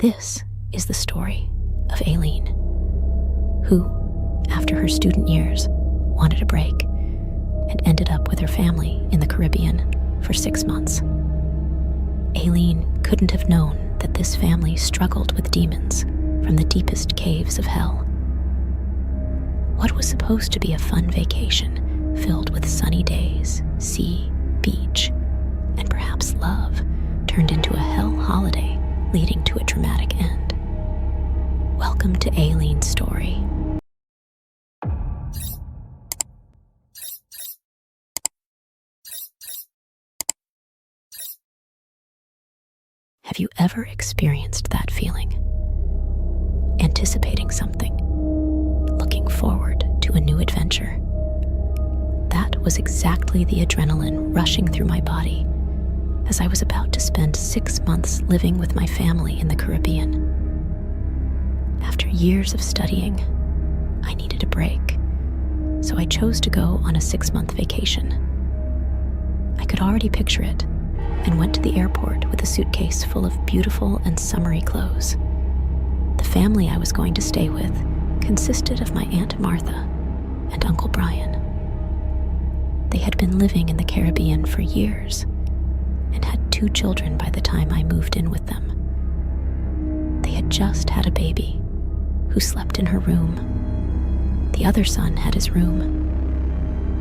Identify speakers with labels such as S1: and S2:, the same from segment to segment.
S1: This is the story of Aileen, who, after her student years, wanted a break and ended up with her family in the Caribbean for 6 months. Aileen couldn't have known that this family struggled with demons from the deepest caves of hell. What was supposed to be a fun vacation filled with sunny days, sea, beach, and perhaps love turned into a hell holiday leading to a dramatic end. Welcome to Aileen's story. Have you ever experienced that feeling? Anticipating something, looking forward to a new adventure. That was exactly the adrenaline rushing through my body as I was about to spend 6 months living with my family in the Caribbean. After years of studying, I needed a break, so I chose to go on a 6-month vacation. I could already picture it and went to the airport with a suitcase full of beautiful and summery clothes. The family I was going to stay with consisted of my Aunt Martha and Uncle Brian. They had been living in the Caribbean for years and had 2 children by the time I moved in with them. They had just had a baby who slept in her room. The other son had his room,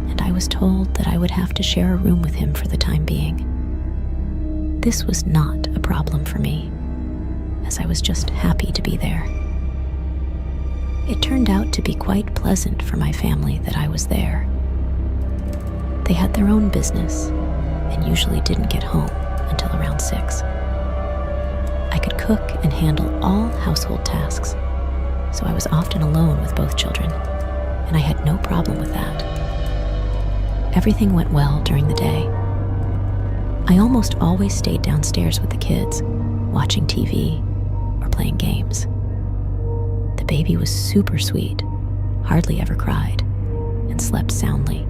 S1: and I was told that I would have to share a room with him for the time being. This was not a problem for me, as I was just happy to be there. It turned out to be quite pleasant for my family that I was there. They had their own business and usually didn't get home until around 6. I could cook and handle all household tasks, so I was often alone with both children, and I had no problem with that. Everything went well during the day. I almost always stayed downstairs with the kids, watching TV or playing games. The baby was super sweet, hardly ever cried, and slept soundly,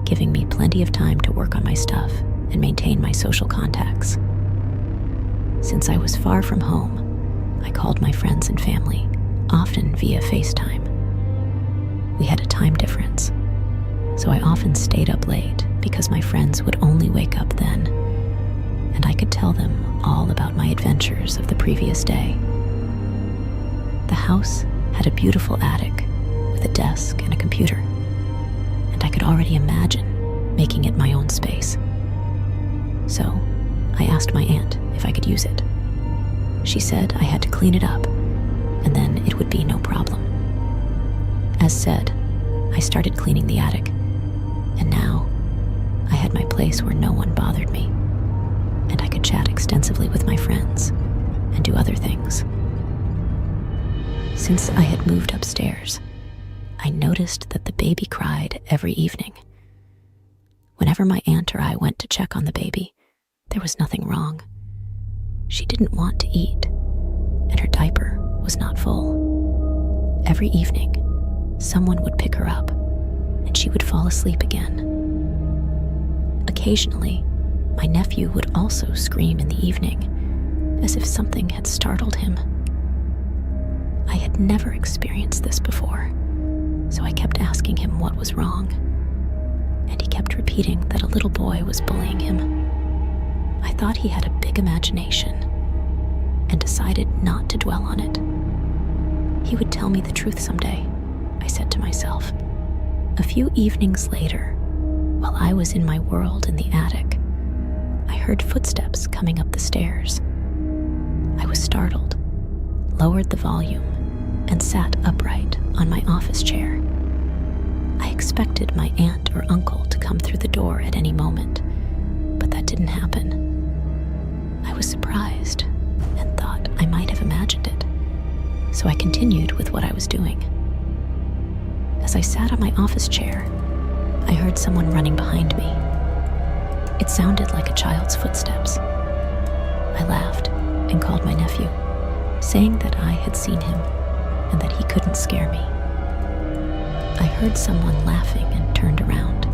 S1: giving me plenty of time to work on my stuff and maintain my social contacts. Since I was far from home, I called my friends and family, often via FaceTime. We had a time difference, so I often stayed up late because my friends would only wake up then, and I could tell them all about my adventures of the previous day. The house had a beautiful attic with a desk and a computer, and I could already imagine making it my own space. So I asked my aunt if I could use it. She said I had to clean it up, and then it would be no problem. As said, I started cleaning the attic, and now I had my place where no one bothered me, and I could chat extensively with my friends and do other things. Since I had moved upstairs, I noticed that the baby cried every evening. Whenever my aunt or I went to check on the baby, there was nothing wrong. She didn't want to eat, and her diaper was not full. Every evening, someone would pick her up, and she would fall asleep again. Occasionally, my nephew would also scream in the evening, as if something had startled him. I had never experienced this before, so I kept asking him what was wrong, and he kept repeating that a little boy was bullying him. I thought he had a big imagination and decided not to dwell on it. He would tell me the truth someday, I said to myself. A few evenings later, while I was in my world in the attic, I heard footsteps coming up the stairs. I was startled, lowered the volume, and sat upright on my office chair. I expected my aunt or uncle to come through the door at any moment, but that didn't happen. I was surprised and thought I might have imagined it, so I continued with what I was doing. As I sat on my office chair, I heard someone running behind me. It sounded like a child's footsteps. I laughed and called my nephew, saying that I had seen him and that he couldn't scare me. I heard someone laughing and turned around.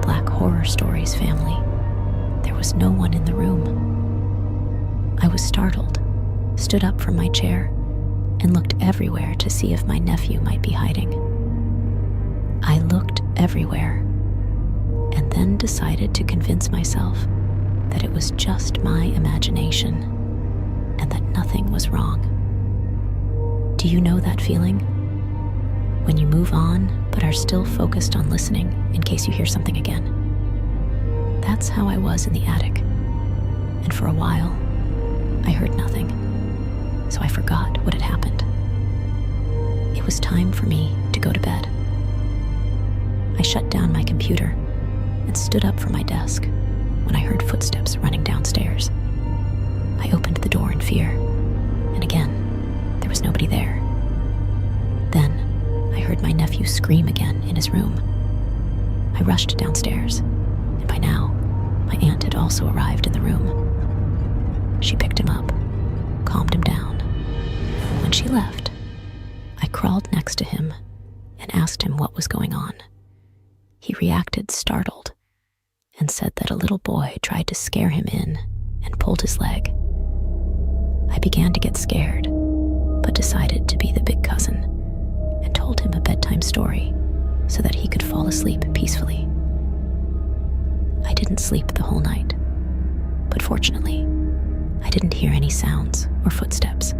S1: Black Horror Stories family. There was no one in the room. I was startled stood up from my chair, and looked everywhere to see if my nephew might be hiding. I looked everywhere, and then decided to convince myself that it was just my imagination and that nothing was wrong. Do you know that feeling? When you move on but are still focused on listening in case you hear something again. That's how I was in the attic, and for a while, I heard nothing, so I forgot what had happened. It was time for me to go to bed. I shut down my computer and stood up from my desk when I heard footsteps running downstairs. I opened the door in fear, and again, there was nobody there. Then, I heard my nephew scream again in his room. I rushed downstairs, and by now, my aunt had also arrived in the room. She picked him up, calmed him down. When she left, I crawled next to him and asked him what was going on. He reacted startled and said that a little boy tried to scare him in and pulled his leg. I began to get scared, but decided to be the big cousin and told him a bedtime story so that he could fall asleep peacefully. I didn't sleep the whole night, but fortunately, I didn't hear any sounds or footsteps.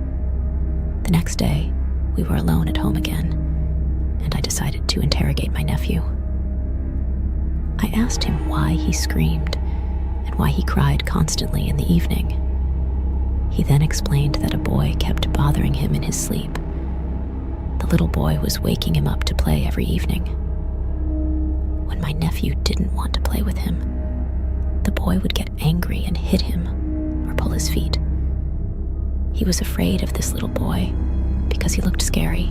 S1: The next day, we were alone at home again, and I decided to interrogate my nephew. I asked him why he screamed and why he cried constantly in the evening. He then explained that a boy kept bothering him in his sleep. The little boy was waking him up to play every evening. When my nephew didn't want to play with him, the boy would get angry and hit him or pull his feet. He was afraid of this little boy because he looked scary,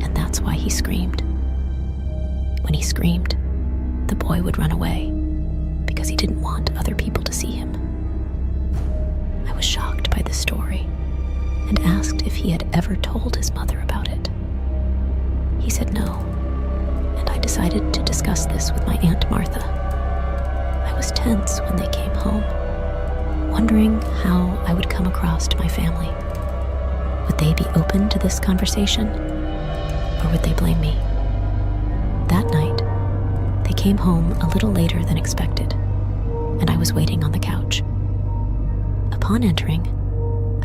S1: and that's why he screamed. When he screamed, the boy would run away because he didn't want other people to see him. I was shocked by this story and asked if he had ever told his mother about it. He said no, and I decided to discuss this with my Aunt Martha. I was tense when they came home, wondering how I would come across to my family. Would they be open to this conversation, or would they blame me? That night, they came home a little later than expected, and I was waiting on the couch. Upon entering,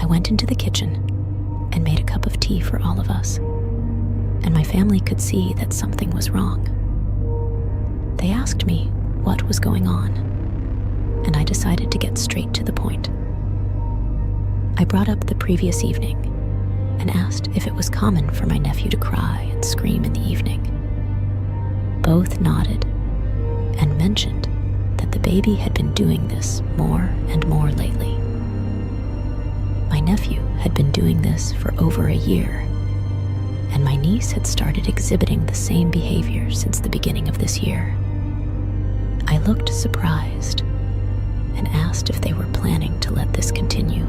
S1: I went into the kitchen and made a cup of tea for all of us, and my family could see that something was wrong. They asked me what was going on, and I decided to get straight to the point. I brought up the previous evening and asked if it was common for my nephew to cry and scream in the evening. Both nodded and mentioned that the baby had been doing this more and more lately. My nephew had been doing this for over a year, and my niece had started exhibiting the same behavior since the beginning of this year. I looked surprised and asked if they were planning to let this continue.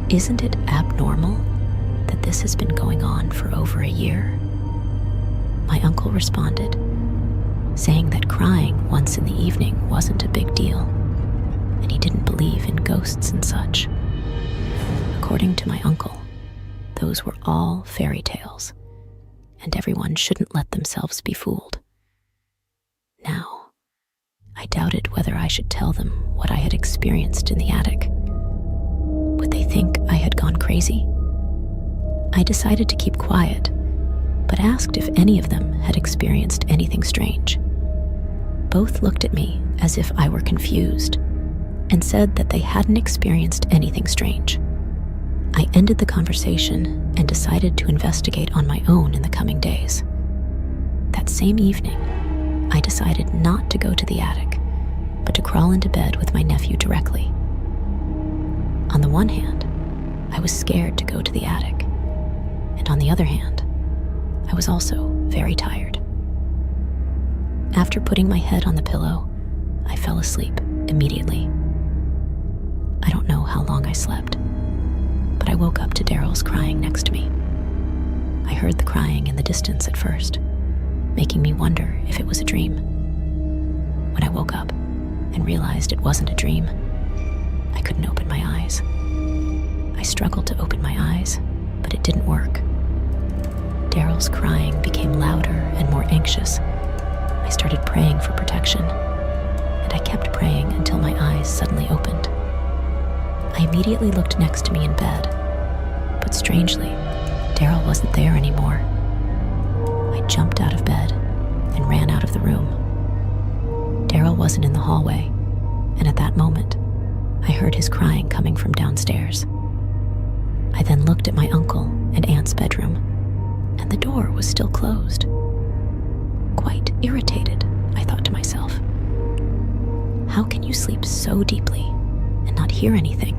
S1: Isn't it abnormal that this has been going on for over a year? My uncle responded, saying that crying once in the evening wasn't a big deal, and he didn't believe in ghosts and such. According to my uncle, those were all fairy tales, and everyone shouldn't let themselves be fooled. Now, I doubted whether I should tell them what I had experienced in the attic. Would they think I had gone crazy? I decided to keep quiet, but asked if any of them had experienced anything strange. Both looked at me as if I were confused and said that they hadn't experienced anything strange. I ended the conversation and decided to investigate on my own in the coming days. That same evening, I decided not to go to the attic, but to crawl into bed with my nephew directly. On the one hand, I was scared to go to the attic, and on the other hand, I was also very tired. After putting my head on the pillow, I fell asleep immediately. I don't know how long I slept, but I woke up to Daryl's crying next to me. I heard the crying in the distance at first, making me wonder if it was a dream. When I woke up and realized it wasn't a dream, I couldn't open my eyes. I struggled to open my eyes, but it didn't work. Daryl's crying became louder and more anxious. I started praying for protection, and I kept praying until my eyes suddenly opened. I immediately looked next to me in bed, but strangely, Daryl wasn't there anymore. I jumped out of bed and ran out of the room. Daryl wasn't in the hallway, and at that moment, I heard his crying coming from downstairs. I then looked at my uncle and aunt's bedroom, and the door was still closed. Quite irritated, I thought to myself, how can you sleep so deeply and not hear anything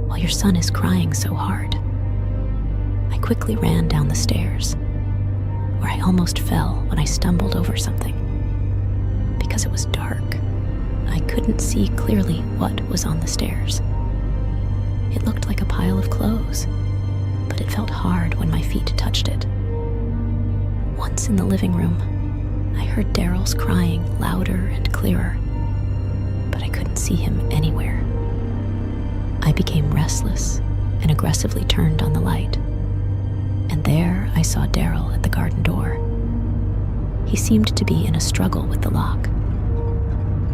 S1: while your son is crying so hard? I quickly ran down the stairs, where I almost fell when I stumbled over something. Because it was dark, I couldn't see clearly what was on the stairs. It looked like a pile of clothes, but it felt hard when my feet touched it. Once in the living room, I heard Daryl's crying louder and clearer, but I couldn't see him anywhere. I became restless and aggressively turned on the light, and there I saw Daryl at the garden door. He seemed to be in a struggle with the lock.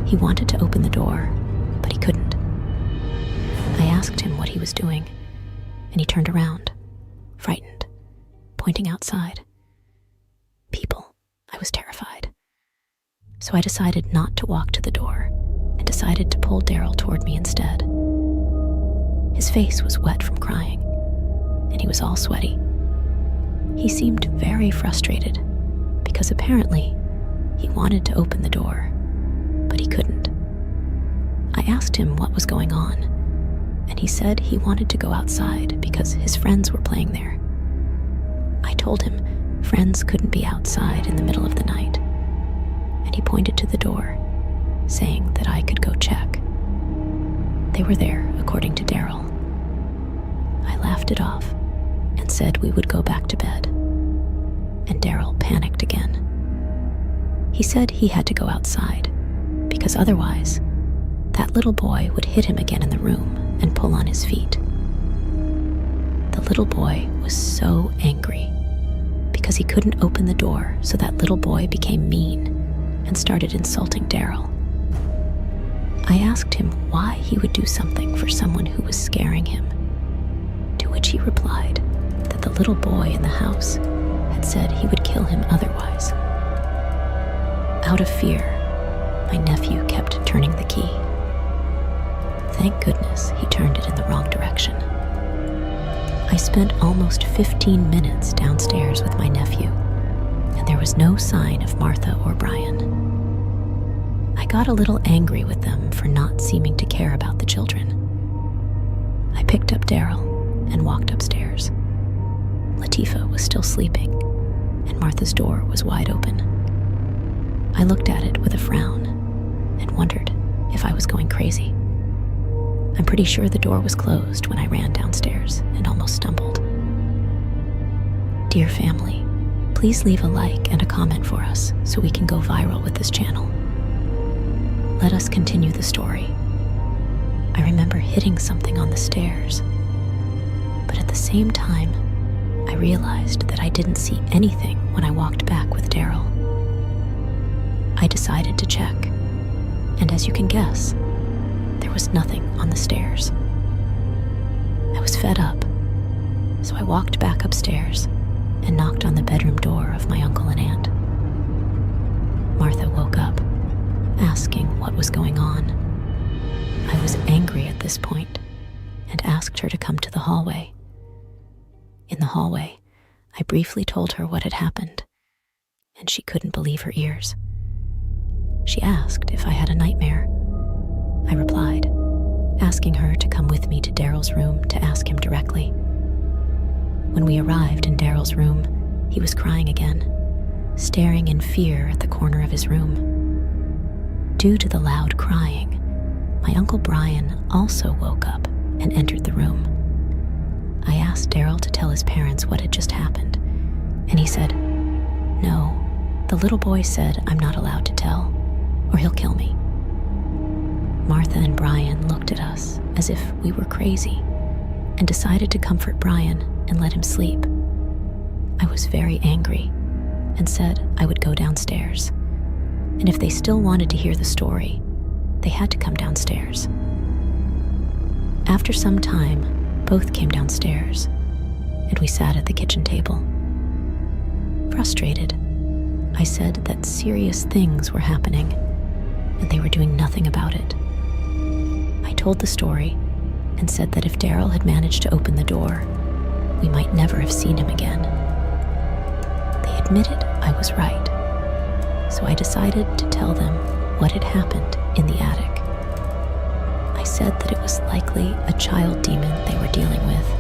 S1: He wanted to open the door, but he couldn't. I asked him what he was doing, and he turned around, frightened, pointing outside. People. I was terrified. So I decided not to walk to the door and decided to pull Daryl toward me instead. His face was wet from crying, and he was all sweaty. He seemed very frustrated because apparently he wanted to open the door, but he couldn't. I asked him what was going on, and he said he wanted to go outside because his friends were playing there. I told him friends couldn't be outside in the middle of the night, and he pointed to the door, saying that I could go check. They were there, according to Daryl. I laughed it off and said we would go back to bed, and Daryl panicked again. He said he had to go outside because otherwise that little boy would hit him again in the room and pull on his feet. The little boy was so angry because he couldn't open the door, so that little boy became mean and started insulting Daryl. I asked him why he would do something for someone who was scaring him, to which he replied that the little boy in the house had said he would kill him otherwise. Out of fear, my nephew kept turning the key. Thank goodness he turned it in the wrong direction. I spent almost 15 minutes downstairs with my nephew, and there was no sign of Martha or Brian. I got a little angry with them for not seeming to care about the children. I picked up Daryl and walked upstairs. Latifah was still sleeping, and Martha's door was wide open. I looked at it with a frown and wondered if I was going crazy. I'm pretty sure the door was closed when I ran downstairs and almost stumbled. Dear family, please leave a like and a comment for us so we can go viral with this channel. Let us continue the story. I remember hitting something on the stairs, but at the same time, I realized that I didn't see anything when I walked back with Daryl. I decided to check, and as you can guess, there was nothing on the stairs. I was fed up, so I walked back upstairs and knocked on the bedroom door of my uncle and aunt. Martha woke up, asking what was going on. I was angry at this point and asked her to come to the hallway. In the hallway, I briefly told her what had happened, and she couldn't believe her ears. She asked if I had a nightmare. I replied, asking her to come with me to Daryl's room to ask him directly. When we arrived in Daryl's room, he was crying again, staring in fear at the corner of his room. Due to the loud crying, my Uncle Brian also woke up and entered the room. I asked Daryl to tell his parents what had just happened, and he said, "No, the little boy said I'm not allowed to tell, or he'll kill me." Martha and Brian looked at us as if we were crazy, and decided to comfort Brian and let him sleep. I was very angry and said I would go downstairs, and if they still wanted to hear the story, they had to come downstairs. After some time, both came downstairs, and we sat at the kitchen table. Frustrated, I said that serious things were happening, and they were doing nothing about it. I told the story and said that if Daryl had managed to open the door, we might never have seen him again. They admitted I was right, so I decided to tell them what had happened in the attic. I said that it was likely a child demon they were dealing with,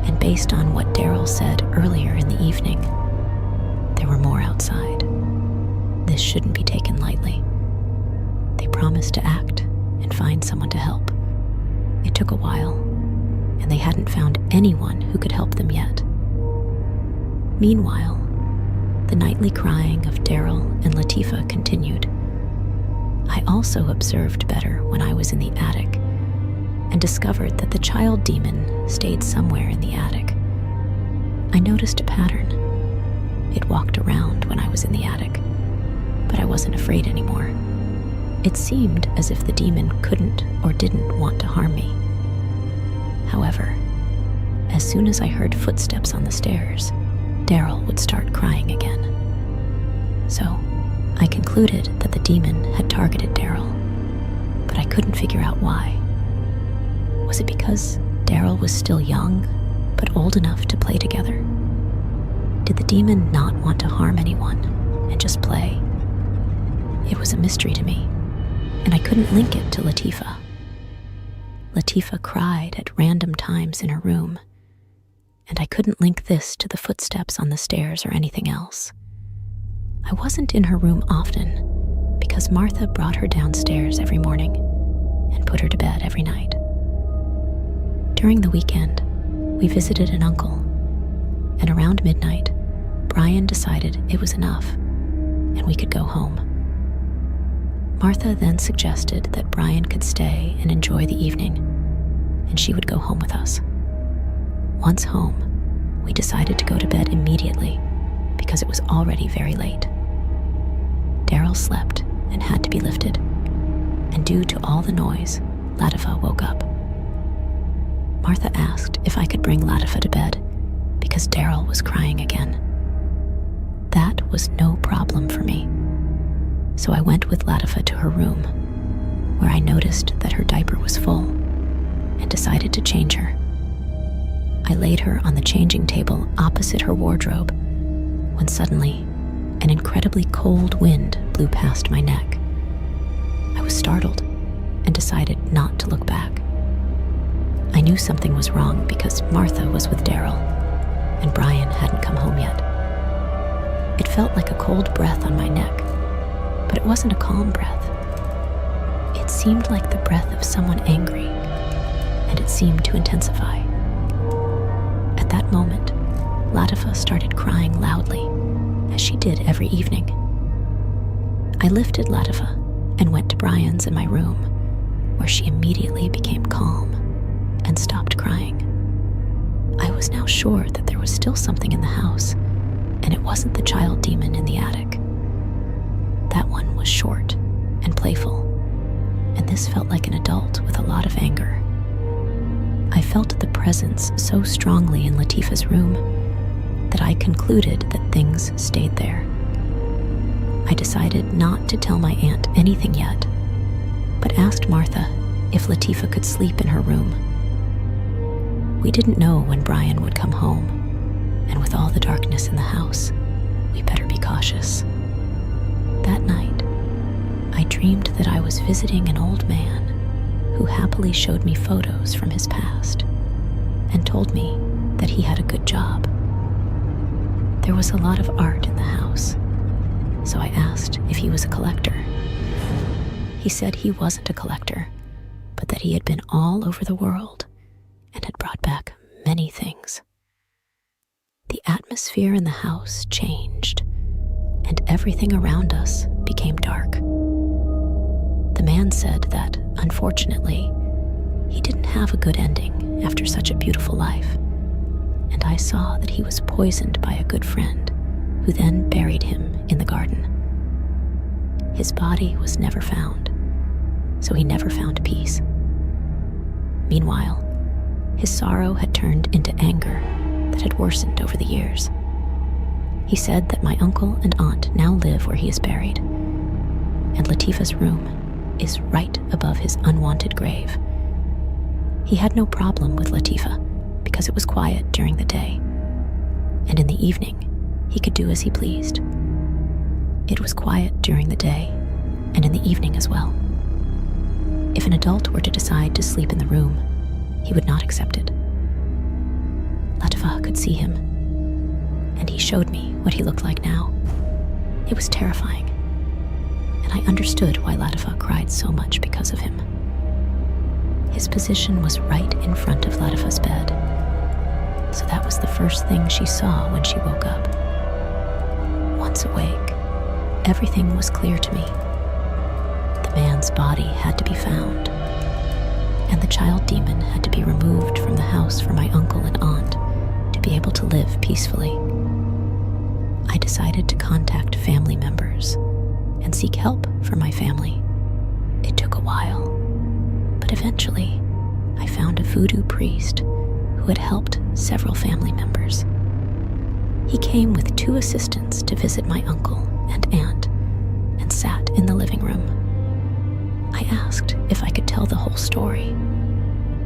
S1: and based on what Daryl said earlier in the evening, there were more outside. This shouldn't be taken lightly. They promised to act and find someone to help. It took a while, and they hadn't found anyone who could help them yet. Meanwhile, the nightly crying of Daryl and Latifah continued. I also observed better when I was in the attic and discovered that the child demon stayed somewhere in the attic. I noticed a pattern. It walked around when I was in the attic, but I wasn't afraid anymore. It seemed as if the demon couldn't or didn't want to harm me. However, as soon as I heard footsteps on the stairs, Daryl would start crying again. So, I concluded that the demon had targeted Daryl, but I couldn't figure out why. Was it because Daryl was still young, but old enough to play together? Did the demon not want to harm anyone and just play? It was a mystery to me, and I couldn't link it to Latifah. Latifah cried at random times in her room, and I couldn't link this to the footsteps on the stairs or anything else. I wasn't in her room often because Martha brought her downstairs every morning and put her to bed every night. During the weekend, we visited an uncle, and around midnight, Brian decided it was enough and we could go home. Martha then suggested that Brian could stay and enjoy the evening, and she would go home with us. Once home, we decided to go to bed immediately because it was already very late. Daryl slept and had to be lifted, and due to all the noise, Latifah woke up. Martha asked if I could bring Latifah to bed because Daryl was crying again. That was no problem for me. So I went with Latifah to her room, where I noticed that her diaper was full, and decided to change her. I laid her on the changing table opposite her wardrobe, when suddenly, an incredibly cold wind blew past my neck. I was startled and decided not to look back. I knew something was wrong because Martha was with Daryl, and Brian hadn't come home yet. It felt like a cold breath on my neck, but it wasn't a calm breath. It seemed like the breath of someone angry, and it seemed to intensify. At that moment, Latifah started crying loudly, as she did every evening. I lifted Latifah and went to Brian's in my room, where she immediately became calm and stopped crying. I was now sure that there was still something in the house, and it wasn't the child demon in the attic. That one was short and playful, and this felt like an adult with a lot of anger. I felt the presence so strongly in Latifah's room that I concluded that things stayed there. I decided not to tell my aunt anything yet, but asked Martha if Latifah could sleep in her room. We didn't know when Brian would come home, and with all the darkness in the house, we better be cautious. That night, I dreamed that I was visiting an old man who happily showed me photos from his past and told me that he had a good job. There was a lot of art in the house, so I asked if he was a collector. He said he wasn't a collector, but that he had been all over the world and had brought back many things. The atmosphere in the house changed, and everything around us became dark. The man said that, unfortunately, he didn't have a good ending after such a beautiful life, and I saw that he was poisoned by a good friend who then buried him in the garden. His body was never found, so he never found peace. Meanwhile, his sorrow had turned into anger that had worsened over the years. He said that my uncle and aunt now live where he is buried, and Latifah's room is right above his unwanted grave. He had no problem with Latifah because it was quiet during the day, and in the evening he could do as he pleased. It was quiet during the day and in the evening as well. If an adult were to decide to sleep in the room, he would not accept it. Latifah could see him, and he showed me what he looked like now. It was terrifying, and I understood why Latifah cried so much because of him. His position was right in front of Latifah's bed, so that was the first thing she saw when she woke up. Once awake, everything was clear to me. The man's body had to be found, and the child demon had to be removed from the house for my uncle and aunt to be able to live peacefully. I decided to contact family members and seek help for my family. It took a while, but eventually I found a voodoo priest who had helped several family members. He came with 2 assistants to visit my uncle and aunt and sat in the living room. I asked if I could tell the whole story,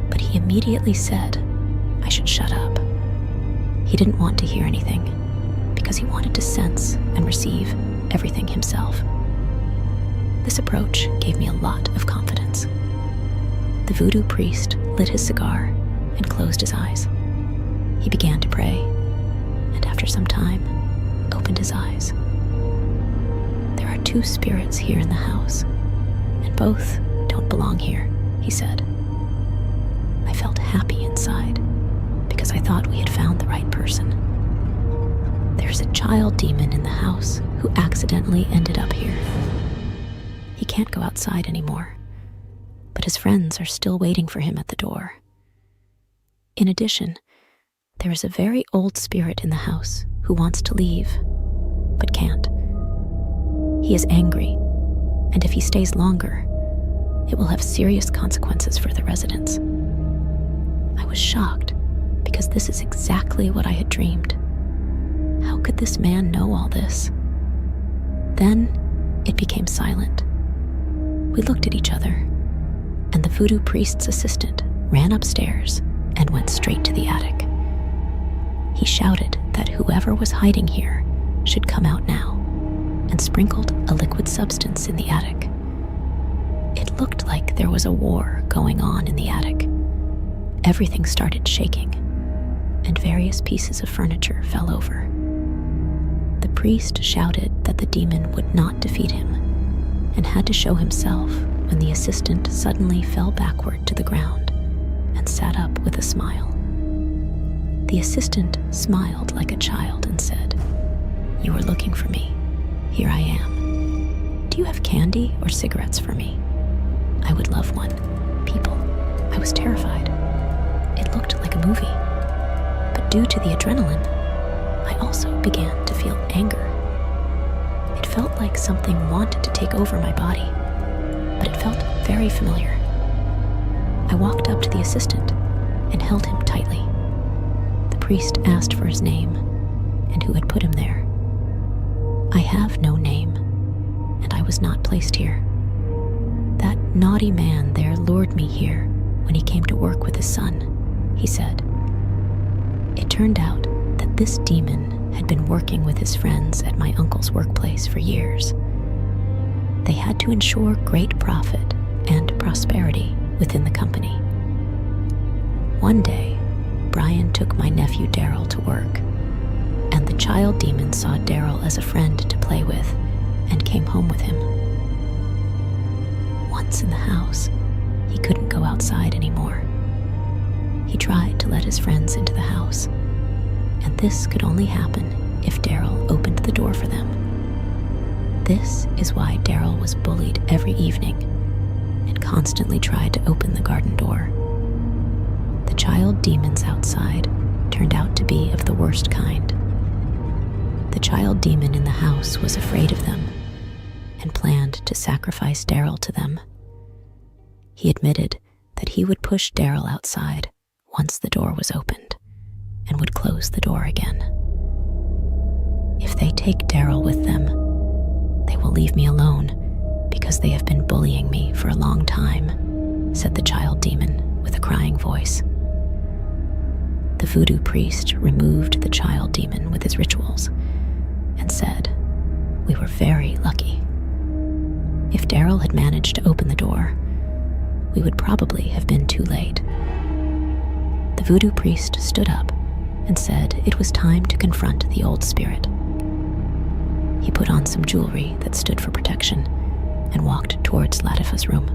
S1: but he immediately said I should shut up. He didn't want to hear anything because he wanted to sense and receive everything himself. This approach gave me a lot of confidence. The voodoo priest lit his cigar and closed his eyes. He began to pray, and after some time, opened his eyes. There are 2 spirits here in the house, and both don't belong here, he said. I felt happy inside because I thought we had found the right person. There's a child demon in the house who accidentally ended up here. He can't go outside anymore, but his friends are still waiting for him at the door. In addition, there is a very old spirit in the house who wants to leave, but can't. He is angry, and if he stays longer, it will have serious consequences for the residents. I was shocked because this is exactly what I had dreamed. How could this man know all this? Then it became silent. We looked at each other, and the voodoo priest's assistant ran upstairs and went straight to the attic. He shouted that whoever was hiding here should come out now, and sprinkled a liquid substance in the attic. It looked like there was a war going on in the attic. Everything started shaking, and various pieces of furniture fell over. The priest shouted that the demon would not defeat him, and had to show himself when the assistant suddenly fell backward to the ground and sat up with a smile. The assistant smiled like a child and said, "You were looking for me. Here I am. Do you have candy or cigarettes for me? I would love one." People. I was terrified. It looked like a movie. But due to the adrenaline, I also began to feel anger. It felt like something wanted to take over my body, but it felt very familiar. I walked up to the assistant and held him tightly. The priest asked for his name and who had put him there. I have no name, and I was not placed here. That naughty man there lured me here when he came to work with his son, he said. It turned out that this demon had been working with his friends at my uncle's workplace for years. They had to ensure great profit and prosperity within the company. One day, Brian took my nephew Daryl to work, and the child demon saw Daryl as a friend to play with and came home with him. Once in the house, he couldn't go outside anymore. He tried to let his friends into the house, and this could only happen if Daryl opened the door for them. This is why Daryl was bullied every evening and constantly tried to open the garden door. The child demons outside turned out to be of the worst kind. The child demon in the house was afraid of them and planned to sacrifice Daryl to them. He admitted that he would push Daryl outside once the door was opened and would close the door again. If they take Daryl with them, they will leave me alone because they have been bullying me for a long time, said the child demon with a crying voice. The voodoo priest removed the child demon with his rituals and said, "We were very lucky. If Daryl had managed to open the door, we would probably have been too late." The voodoo priest stood up and said it was time to confront the old spirit. He put on some jewelry that stood for protection and walked towards Latifah's room.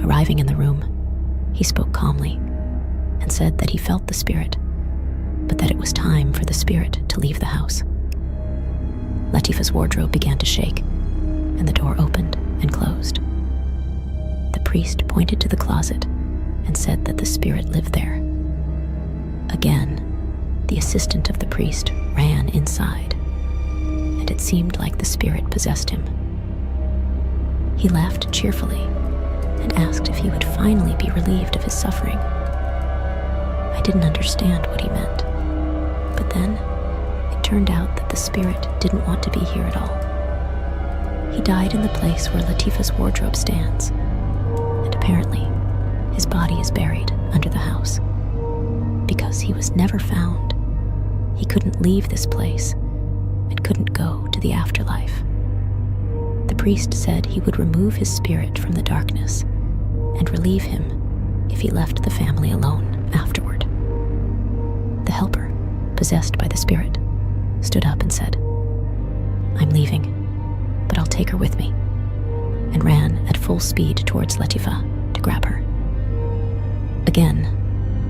S1: Arriving in the room, he spoke calmly and said that he felt the spirit, but that it was time for the spirit to leave the house. Latifah's wardrobe began to shake, and the door opened and closed. The priest pointed to the closet and said that the spirit lived there. Again, the assistant of the priest ran inside, and it seemed like the spirit possessed him. He laughed cheerfully and asked if he would finally be relieved of his suffering. I didn't understand what he meant, but then it turned out that the spirit didn't want to be here at all. He died in the place where Latifah's wardrobe stands, and apparently his body is buried under the house. Because he was never found, he couldn't leave this place and couldn't go to the afterlife. The priest said he would remove his spirit from the darkness and relieve him if he left the family alone afterward. The helper, possessed by the spirit, stood up and said, "I'm leaving, but I'll take her with me," and ran at full speed towards Latifah to grab her. Again,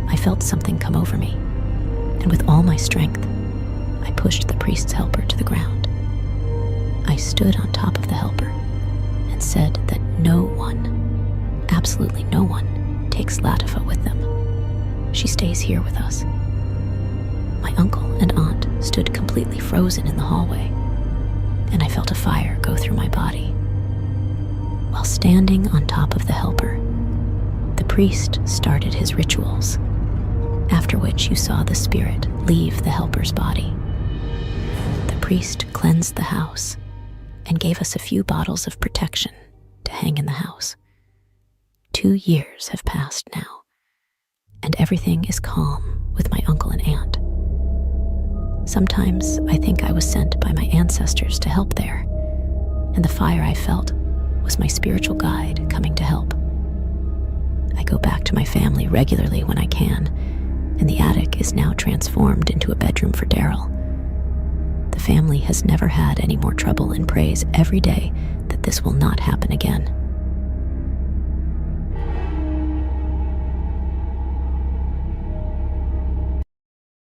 S1: I felt something come over me, and with all my strength, I pushed the priest's helper to the ground. I stood on top of the helper and said that no one, absolutely no one, takes Latifah with them. She stays here with us. My uncle and aunt stood completely frozen in the hallway, and I felt a fire go through my body. While standing on top of the helper, the priest started his rituals, after which you saw the spirit leave the helper's body. The priest cleansed the house and gave us a few bottles of protection to hang in the house. 2 years have passed now, and everything is calm with my uncle and aunt. Sometimes I think I was sent by my ancestors to help there, and the fire I felt was my spiritual guide coming to help. I go back to my family regularly when I can, and the attic is now transformed into a bedroom for Daryl. The family has never had any more trouble and prays every day that this will not happen again.